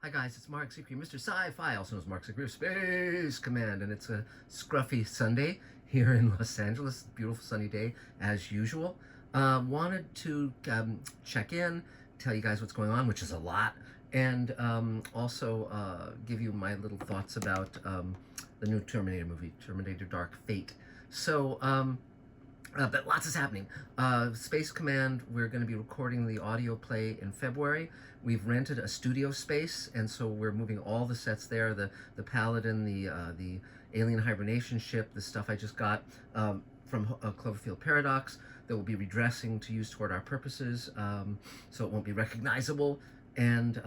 Hi guys, it's Mark Zicree, Mr. Sci-Fi, also known as Mark Zicree of Space Command, and it's a scruffy Sunday here in Los Angeles. Beautiful sunny day as usual. Wanted to check in, tell you guys what's going on, which is a lot, and also give you my little thoughts about the new Terminator movie, Terminator Dark Fate. So, but lots is happening. Space Command, we're going to be recording the audio play in February. We've rented a studio space, and so we're moving all the sets there. The Paladin, the alien hibernation ship, the stuff I just got from Cloverfield Paradox that will be redressing to use toward our purposes, so it won't be recognizable. And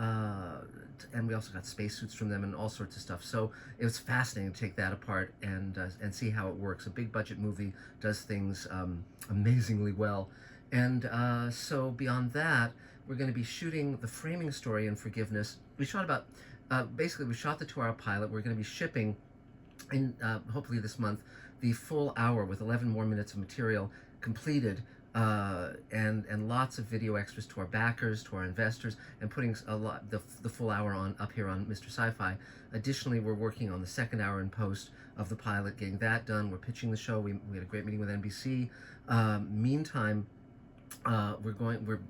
we also got spacesuits from them and all sorts of stuff. So it was fascinating to take that apart and see how it works. A big budget movie does things amazingly well. And so beyond that, we're going to be shooting the framing story in Forgiveness. We shot about, basically we shot the 2-hour pilot. We're going to be shipping in hopefully this month the full hour with 11 more minutes of material completed, and lots of video extras to our backers, to our investors, and putting the full hour on up here on Mr. Sci-Fi. Additionally, we're working on the second hour in post of the pilot, getting that done. We're pitching the show. We had a great meeting with NBC. Meantime,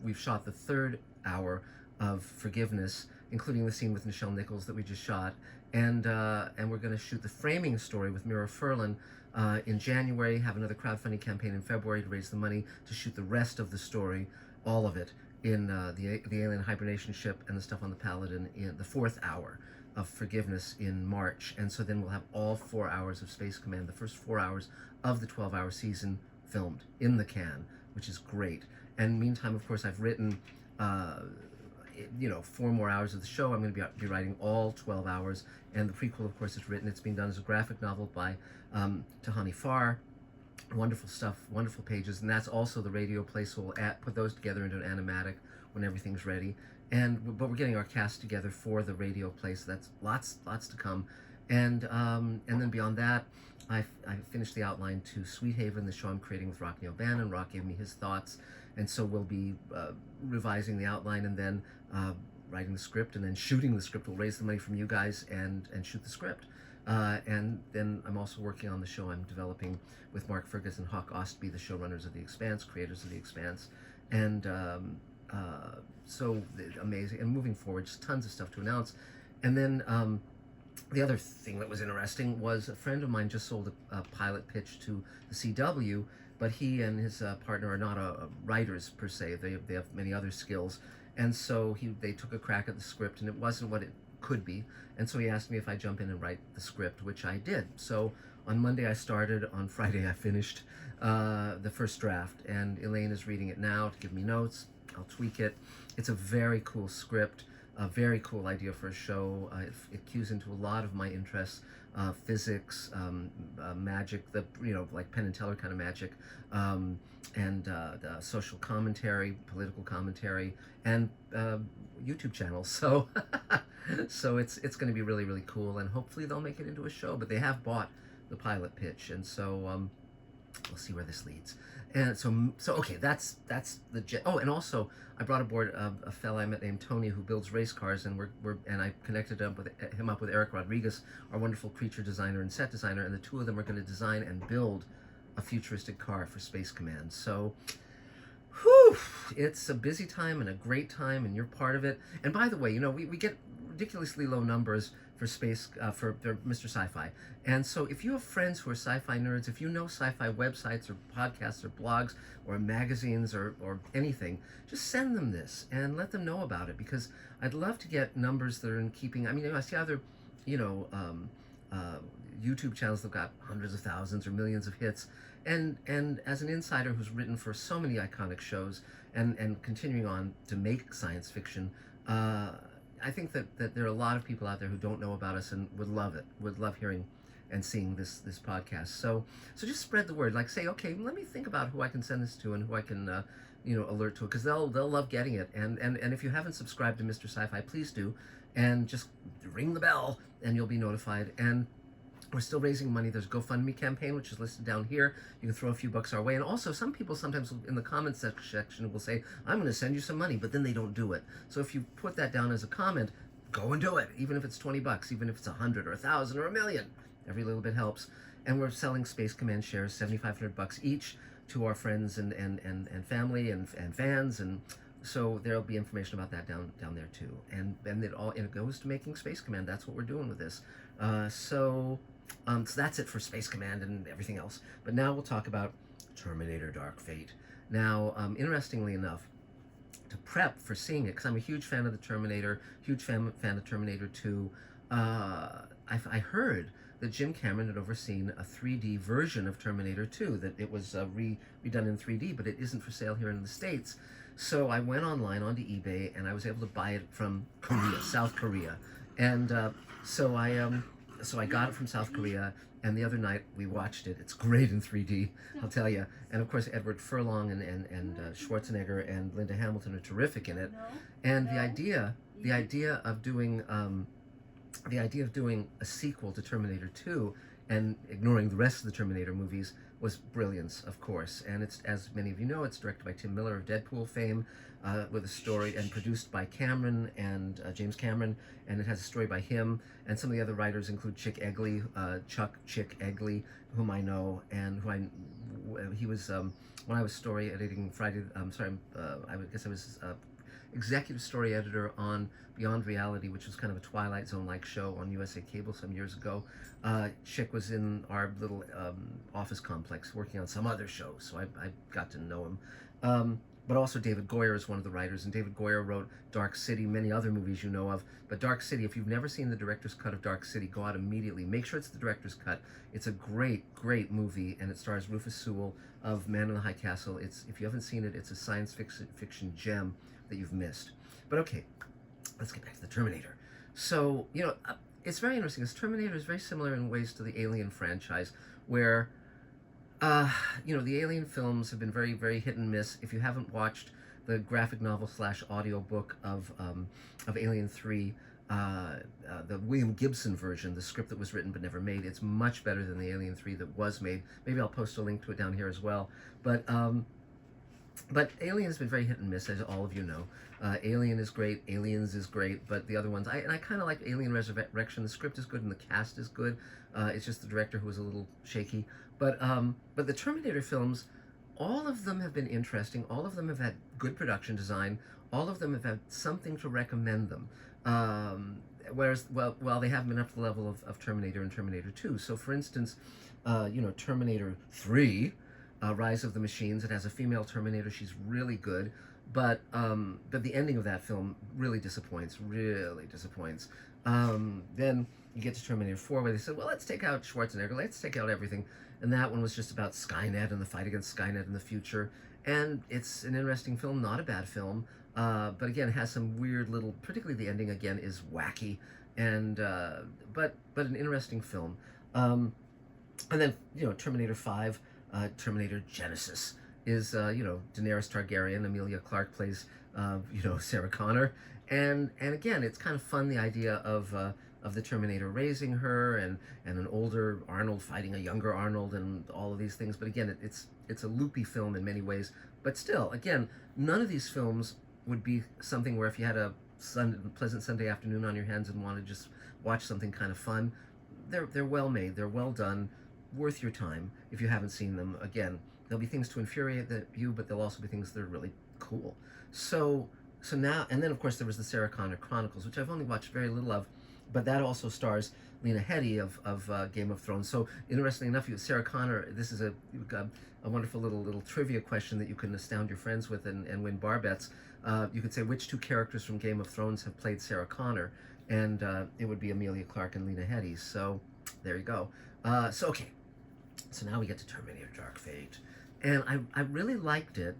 we've shot the third hour of Forgiveness, including the scene with Nichelle Nichols that we just shot, and we're going to shoot the framing story with Mira Furlan in January, have another crowdfunding campaign in February to raise the money to shoot the rest of the story, all of it, in the alien hibernation ship and the stuff on the Paladin in the fourth hour of Forgiveness in March. And so then we'll have all 4 hours of Space Command, the first 4 hours of the 12-hour season filmed in the can, which is great. And meantime, of course, I've written 4 more hours of the show. I'm going to be writing all 12 hours, and the prequel, of course, is written. It's being done as a graphic novel by Tahani Farr. Wonderful stuff, wonderful pages, and that's also the radio play, so we'll put those together into an animatic when everything's ready. But we're getting our cast together for the radio play, so that's lots to come. And then beyond that, I finished the outline to Sweet Haven, the show I'm creating with Rock Neil Bannon. Rock gave me his thoughts, and so we'll be revising the outline and then writing the script and then shooting the script. We'll raise the money from you guys and shoot the script. And then I'm also working on the show I'm developing with Mark Fergus and Hawk Ostby, the showrunners of The Expanse, creators of The Expanse. And so amazing. And moving forward, just tons of stuff to announce. And then the other thing that was interesting was a friend of mine just sold a pilot pitch to the CW, but he and his partner are not writers per se. They have many other skills. And so they took a crack at the script, and it wasn't what it could be. And so he asked me if I jump in and write the script, which I did. So on Monday I started, on Friday I finished the first draft, and Elaine is reading it now to give me notes. I'll tweak it. It's a very cool script, a very cool idea for a show. It cues into a lot of my interests, physics, magic, like Penn and Teller kind of magic, and the social commentary, political commentary, and YouTube channels. So so it's going to be really, really cool, and hopefully they'll make it into a show. But they have bought the pilot pitch, and so we'll see where this leads. And so okay, that's the oh, and also I brought aboard a fella I met named Tony who builds race cars, and and I connected him up with Eric Rodriguez, our wonderful creature designer and set designer, and the two of them are going to design and build a futuristic car for Space Command. So whew, it's a busy time and a great time, and you're part of it. And by the way, we get ridiculously low numbers for for Mr. Sci-Fi. And so if you have friends who are sci-fi nerds, if you know sci-fi websites or podcasts or blogs or magazines or anything, just send them this and let them know about it, because I'd love to get numbers that are in keeping. I mean, I see other, YouTube channels that have got hundreds of thousands or millions of hits. And as an insider who's written for so many iconic shows and continuing on to make science fiction, I think that there are a lot of people out there who don't know about us and would love it, would love hearing and seeing this podcast. So just spread the word. Like, say, okay, let me think about who I can send this to and who I can alert to it, because they'll love getting it. And if you haven't subscribed to Mr. Sci-Fi, please do, and just ring the bell and you'll be notified. And we're still raising money. There's a GoFundMe campaign, which is listed down here. You can throw a few bucks our way. And also, some people sometimes in the comments section will say, I'm going to send you some money, but then they don't do it. So if you put that down as a comment, go and do it, even if it's $20, even if it's 100 or 1,000 or 1,000,000. Every little bit helps. And we're selling Space Command shares, $7,500 each, to our friends and family and fans, and so there'll be information about that down there too. And it goes to making Space Command. That's what we're doing with this. So that's it for Space Command and everything else. But now we'll talk about Terminator Dark Fate. Now, interestingly enough, to prep for seeing it, because I'm a huge fan of the Terminator, huge fan of Terminator 2, I heard that Jim Cameron had overseen a 3D version of Terminator 2, that it was redone in 3D, but it isn't for sale here in the States. So I went online onto eBay, and I was able to buy it from Korea, South Korea. And so I got it from South Korea, and the other night we watched it. It's great in 3D, I'll tell you. And of course, Edward Furlong and Schwarzenegger and Linda Hamilton are terrific in it. And the idea of doing a sequel to Terminator 2 and ignoring the rest of the Terminator movies was brilliance, of course. And it's, as many of you know, it's directed by Tim Miller of Deadpool fame, with a story, and produced by Cameron and James Cameron, and it has a story by him. And some of the other writers include Chuck Egley, whom I know, and he was when I was story editing Friday. I guess I was executive story editor on Beyond Reality, which was kind of a Twilight Zone-like show on USA Cable some years ago. Chick was in our little office complex working on some other show, so I got to know him. But also David Goyer is one of the writers, and David Goyer wrote Dark City, many other movies you know of. But Dark City, if you've never seen the director's cut of Dark City, go out immediately. Make sure it's the director's cut. It's a great, great movie, and it stars Rufus Sewell of Man in the High Castle. If you haven't seen it, it's a science fiction gem that you've missed. But okay, let's get back to the Terminator. So, it's very interesting, because Terminator is very similar in ways to the Alien franchise, where the Alien films have been very, very hit and miss. If you haven't watched the graphic novel / audio book of Alien 3, the William Gibson version, the script that was written but never made, it's much better than the Alien 3 that was made. Maybe I'll post a link to it down here as well. But Alien has been very hit and miss, as all of you know. Alien is great, Aliens is great, but the other ones, I kind of like Alien Resurrection. The script is good and the cast is good. It's just the director who was a little shaky. But the Terminator films, all of them have been interesting. All of them have had good production design. All of them have had something to recommend them. Whereas, well, they haven't been up to the level of Terminator and Terminator 2. So, for instance, Terminator 3, Rise of the Machines, it has a female Terminator. She's really good. But the ending of that film really disappoints. Then you get to Terminator 4, where they said, well, let's take out Schwarzenegger, let's take out everything. And that one was just about Skynet and the fight against Skynet in the future. And it's an interesting film, not a bad film. But again, it has some weird little, particularly the ending again is wacky. And but an interesting film. And then, Terminator 5, Terminator Genesis is, Daenerys Targaryen. Emilia Clarke plays, Sarah Connor. And again, it's kind of fun, the idea of the Terminator raising her, and an older Arnold fighting a younger Arnold, and all of these things. But again, it's a loopy film in many ways. But still, again, none of these films would be something where if you had a pleasant Sunday afternoon on your hands and want to just watch something kind of fun, they're well made, they're well done, worth your time if you haven't seen them. Again, there'll be things to infuriate you, but there'll also be things that are really cool. So now, and then of course there was the Sarah Connor Chronicles, which I've only watched very little of, but that also stars Lena Headey of Game of Thrones. So interestingly enough, Sarah Connor, this is a wonderful little trivia question that you can astound your friends with and win bar bets. You could say, which two characters from Game of Thrones have played Sarah Connor? And it would be Emilia Clarke and Lena Headey. So there you go. Okay. So now we get to Terminator Dark Fate. And I really liked it.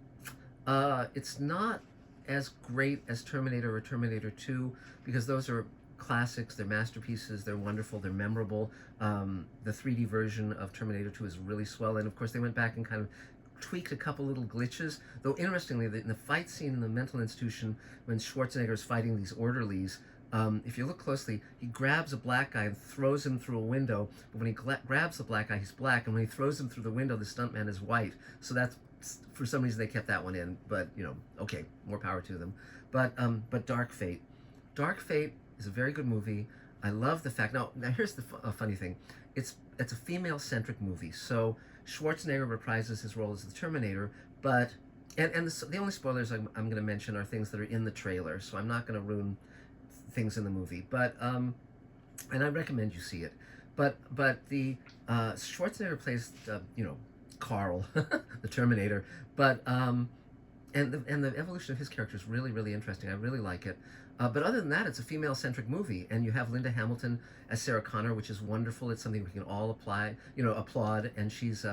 It's not as great as Terminator or Terminator 2, because those are classics, they're masterpieces, they're wonderful, they're memorable. The 3D version of Terminator 2 is really swell, and of course they went back and kind of tweaked a couple little glitches. Though interestingly, in the fight scene in the mental institution, when Schwarzenegger's fighting these orderlies, if you look closely, he grabs a black guy and throws him through a window. But when he grabs the black guy, he's black, and when he throws him through the window, the stuntman is white. So that's, for some reason, they kept that one in. But okay, more power to them. But Dark Fate. Dark Fate is a very good movie. I love the fact. Now here's the funny thing. It's a female-centric movie. So Schwarzenegger reprises his role as the Terminator, but the only spoilers I'm going to mention are things that are in the trailer. So I'm not going to ruin things in the movie. But and I recommend you see it. But the Schwarzenegger plays Carl, the Terminator. But and the evolution of his character is really, really interesting. I really like it. But other than that, it's a female-centric movie, and you have Linda Hamilton as Sarah Connor, which is wonderful. It's something we can all applaud. And she's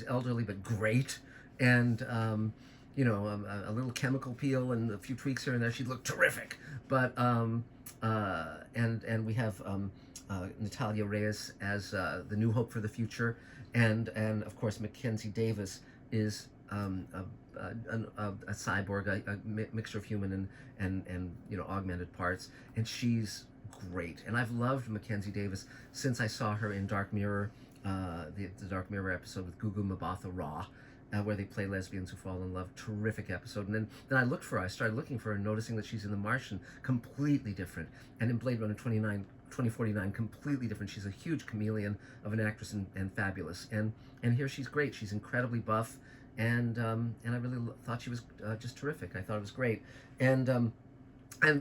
elderly but great, and a little chemical peel and a few tweaks here and there. She'd look terrific. But and we have Natalia Reyes as the new hope for the future, and of course Mackenzie Davis is a cyborg, a mixture of human and augmented parts, and she's great. And I've loved Mackenzie Davis since I saw her in Dark Mirror, the Dark Mirror episode with Gugu Mbatha Raw, where they play lesbians who fall in love. Terrific episode. And then I started looking for her, noticing that she's in The Martian, completely different, and in Blade Runner 2049, completely different. She's a huge chameleon of an actress and fabulous. And here she's great. She's incredibly buff. And I really thought she was just terrific. I thought it was great, and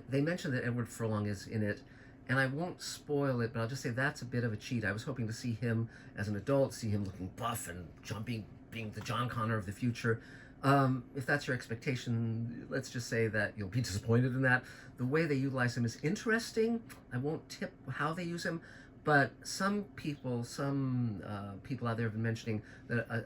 they mentioned that Edward Furlong is in it, and I won't spoil it, but I'll just say that's a bit of a cheat. I was hoping to see him as an adult, see him looking buff and jumping, being the John Connor of the future. If that's your expectation, let's just say that you'll be disappointed in that. The way they utilize him is interesting. I won't tip how they use him. But some people out there have been mentioning that an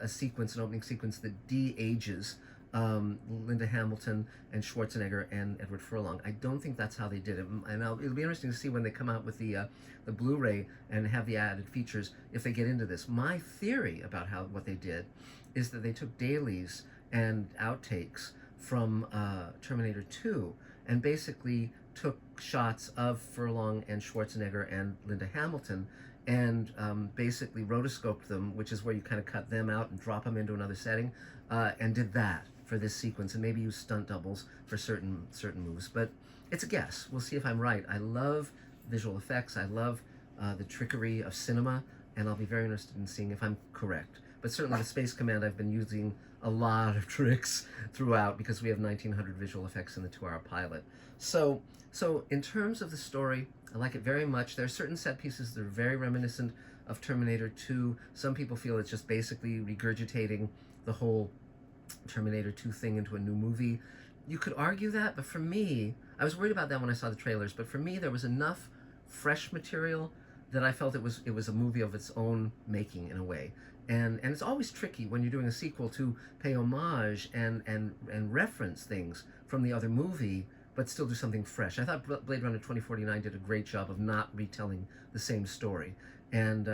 opening sequence that de-ages Linda Hamilton and Schwarzenegger and Edward Furlong. I don't think that's how they did it, and it'll be interesting to see when they come out with the Blu-ray and have the added features if they get into this. My theory about what they did is that they took dailies and outtakes from Terminator 2 and basically took shots of Furlong and Schwarzenegger and Linda Hamilton and basically rotoscoped them, which is where you kind of cut them out and drop them into another setting, and did that for this sequence, and maybe use stunt doubles for certain moves. But it's a guess. We'll see if I'm right. I love visual effects. I love the trickery of cinema, and I'll be very interested in seeing if I'm correct. But certainly the Space Command, I've been using a lot of tricks throughout because we have 1900 visual effects in the 2-hour pilot. So in terms of the story, I like it very much. There are certain set pieces that are very reminiscent of Terminator 2. Some people feel it's just basically regurgitating the whole Terminator 2 thing into a new movie. You could argue that, but for me, I was worried about that when I saw the trailers, but for me there was enough fresh material that I felt it was a movie of its own making in a way. And it's always tricky when you're doing a sequel to pay homage and reference things from the other movie, but still do something fresh. I thought Blade Runner 2049 did a great job of not retelling the same story. And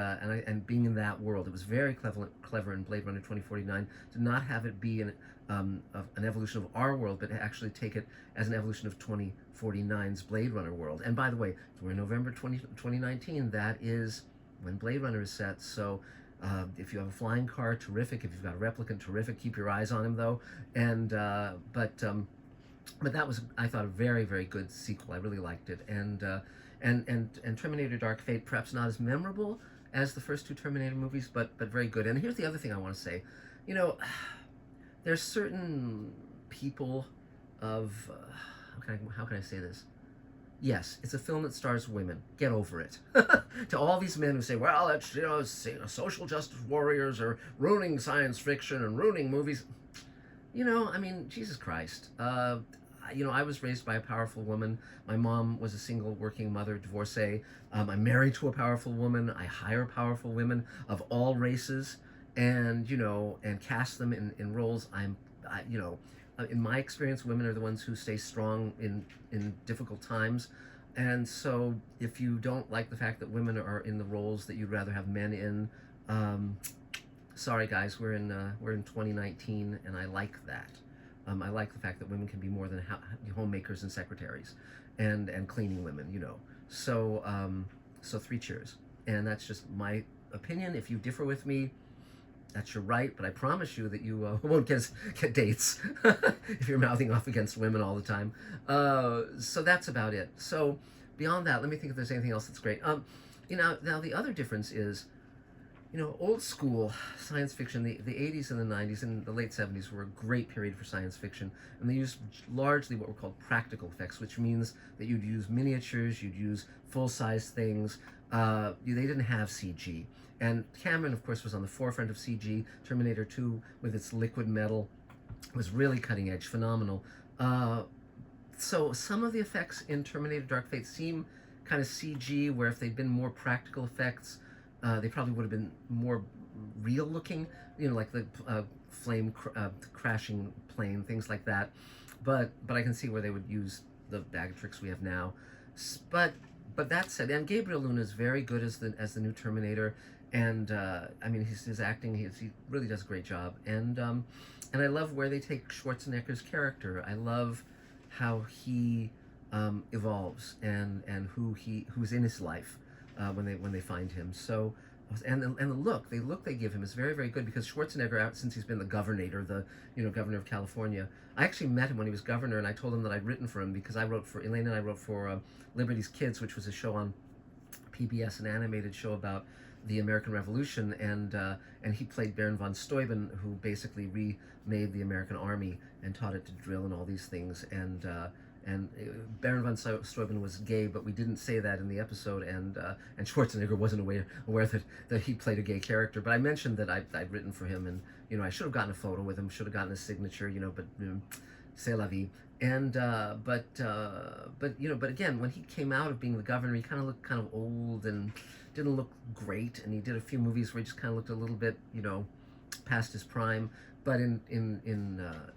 being in that world, it was very clever in Blade Runner 2049 to not have it be an evolution of our world, but to actually take it as an evolution of 2049's Blade Runner world. And by the way, we're in November 2019. That is when Blade Runner is set. So if you have a flying car, terrific. If you've got a replicant, terrific. Keep your eyes on him, though. And but that was, I thought, a very, very good sequel. I really liked it. And Terminator Dark Fate, perhaps not as memorable as the first two Terminator movies, but very good. And here's the other thing I want to say. There's certain people of how can I say this? Yes, it's a film that stars women. Get over it. To all these men who say, well, it's social justice warriors are ruining science fiction and ruining movies. Jesus Christ. I was raised by a powerful woman. My mom was a single working mother, divorcee. I'm married to a powerful woman. I hire powerful women of all races, and cast them in roles. In my experience, women are the ones who stay strong in difficult times. And so if you don't like the fact that women are in the roles that you'd rather have men in, sorry guys, we're in 2019, and I like that. I like the fact that women can be more than homemakers and secretaries and cleaning women, So 3 cheers. And that's just my opinion. If you differ with me, that's your right, but I promise you that you won't get dates if you're mouthing off against women all the time. So that's about it. So beyond that, let me think if there's anything else that's great. Now the other difference is, old school science fiction, the 80s and the 90s and the late 70s were a great period for science fiction. And they used largely what were called practical effects, which means that you'd use miniatures, you'd use full-size things. They didn't have CG. And Cameron, of course, was on the forefront of CG. Terminator 2, with its liquid metal, was really cutting edge, phenomenal. So some of the effects in Terminator Dark Fate seem kind of CG, where if they'd been more practical effects, they probably would have been more real looking, like the crashing plane, things like that. But I can see where they would use the bag of tricks we have now. But that said, and Gabriel Luna is very good as the new Terminator, and I mean his acting, he really does a great job, and I love where they take Schwarzenegger's character. I love how he evolves and who's in his life when they find him. So, and the look they give him is very, very good, because Schwarzenegger, since he's been the governor, governor of California. I actually met him when he was governor, and I told him that I'd written for him, because Elena and I wrote for Liberty's Kids, which was a show on PBS, an animated show about the American Revolution, and he played Baron von Steuben, who basically remade the American Army and taught it to drill and all these things. And Baron von Steuben was gay, but we didn't say that in the episode, and Schwarzenegger wasn't aware that he played a gay character. But I mentioned that I'd written for him, and I should have gotten a photo with him, should have gotten his signature, but c'est la vie. And but again, when he came out of being the governor, he kind of looked kind of old and didn't look great, and he did a few movies where he just kind of looked a little bit, past his prime. But in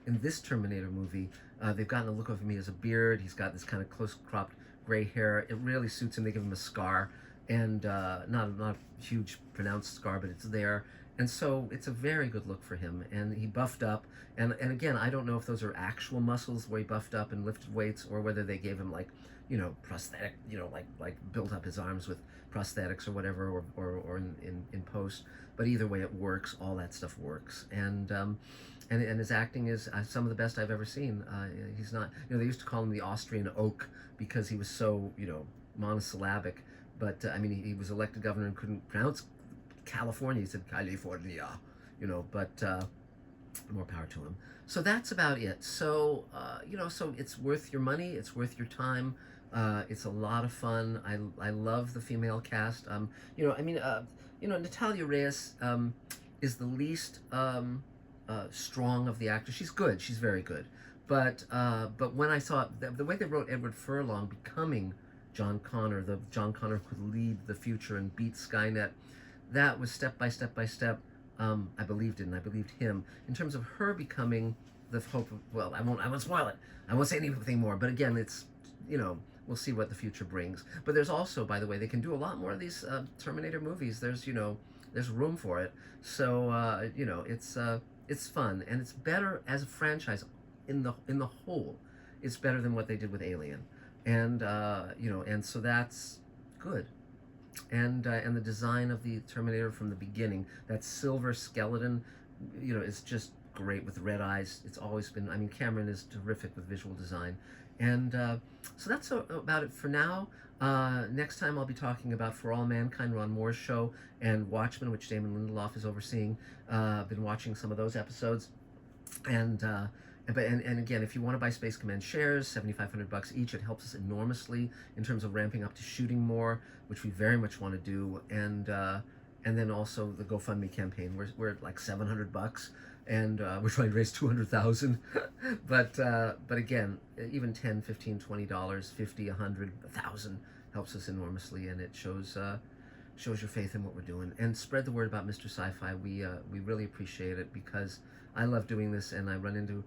this Terminator movie, they've gotten a look of him. He has a beard. He's got this kind of close cropped gray hair. It really suits him. They give him a scar, and not a huge pronounced scar, but it's there. And so it's a very good look for him. And he buffed up. And again, I don't know if those are actual muscles where he buffed up and lifted weights, or whether they gave him prosthetic, like built up his arms with prosthetics or whatever, or in post. But either way, it works. All that stuff works. And his acting is some of the best I've ever seen. He's not, they used to call him the Austrian Oak, because he was so, monosyllabic. But he was elected governor and couldn't pronounce California. He said California, but more power to him. So that's about it. So, so it's worth your money. It's worth your time. It's a lot of fun. I love the female cast. Natalia Reyes is the least strong of the actors. She's good. She's very good. But when I saw the way they wrote Edward Furlong becoming John Connor, the John Connor who could lead the future and beat Skynet, that was step by step by step. I believed it, and I believed him. In terms of her becoming the hope of, well, I won't spoil it. I won't say anything more. But again, it's, we'll see what the future brings. But there's also, by the way, they can do a lot more of these Terminator movies. There's, there's room for it. So, it's fun, and it's better as a franchise in the whole. It's better than what they did with Alien, and and so that's good. And the design of the Terminator from the beginning, that silver skeleton, is just great with red eyes. It's always been, Cameron is terrific with visual design. And so that's about it for now. Next time I'll be talking about For All Mankind, Ron Moore's show, and Watchmen, which Damon Lindelof is overseeing. I've been watching some of those episodes. And again, if you want to buy Space Command shares, $7,500 each, it helps us enormously in terms of ramping up to shooting more, which we very much want to do. And then also the GoFundMe campaign. We're at like $700, and we're trying to raise $200,000. But again, even $10, $15, $20, $50, $100, $1,000 helps us enormously, and it shows your faith in what we're doing. And spread the word about Mr. Sci-Fi. We really appreciate it, because I love doing this, and I run into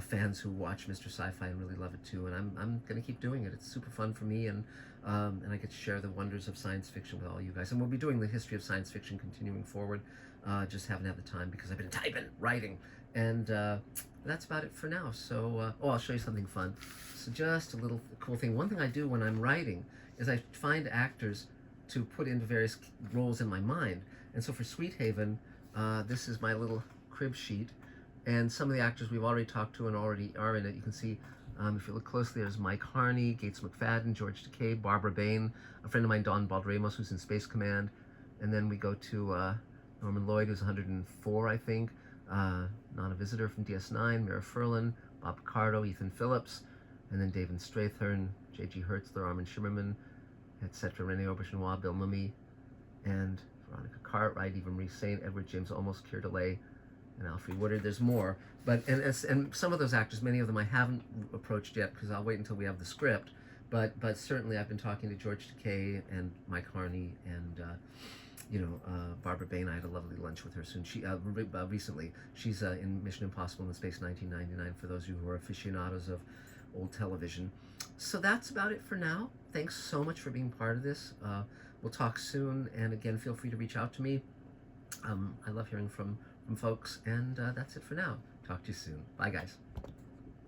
fans who watch Mr. Sci-Fi and really love it too. And I'm going to keep doing it. It's super fun for me, and I get to share the wonders of science fiction with all you guys. And we'll be doing the history of science fiction continuing forward. Just haven't had the time because I've been writing. And that's about it for now. So, I'll show you something fun. So just a little cool thing. One thing I do when I'm writing is I find actors to put into various roles in my mind. And so for Sweet Haven, this is my little crib sheet. And some of the actors we've already talked to and already are in it. You can see If you look closely, there's Mike Harney, Gates McFadden, George Takei, Barbara Bain, a friend of mine, Don Baldramus, who's in Space Command. And then we go to Norman Lloyd, who's 104, I think. Not a Visitor from DS9, Mira Furlan, Bob Picardo, Ethan Phillips, and then David Strathern, J.G. Hertzler, Armin Shimmerman, etc., Rene Aubergenois, Bill Mumy, and Veronica Cartwright, Eva Marie Saint, Edward James Olmos, Keir DeLay, and Alfre Woodard. There's more, but and some of those actors, many of them I haven't approached yet because I'll wait until we have the script. But certainly I've been talking to George Takei and Mike Harney and Barbara Bain. I had a lovely lunch with her soon. She recently. She's in Mission Impossible in Space 1999. For those of you who are aficionados of old television. So that's about it for now. Thanks so much for being part of this. We'll talk soon, and again, feel free to reach out to me. I love hearing from folks, and that's it for now. Talk to you soon. Bye, guys.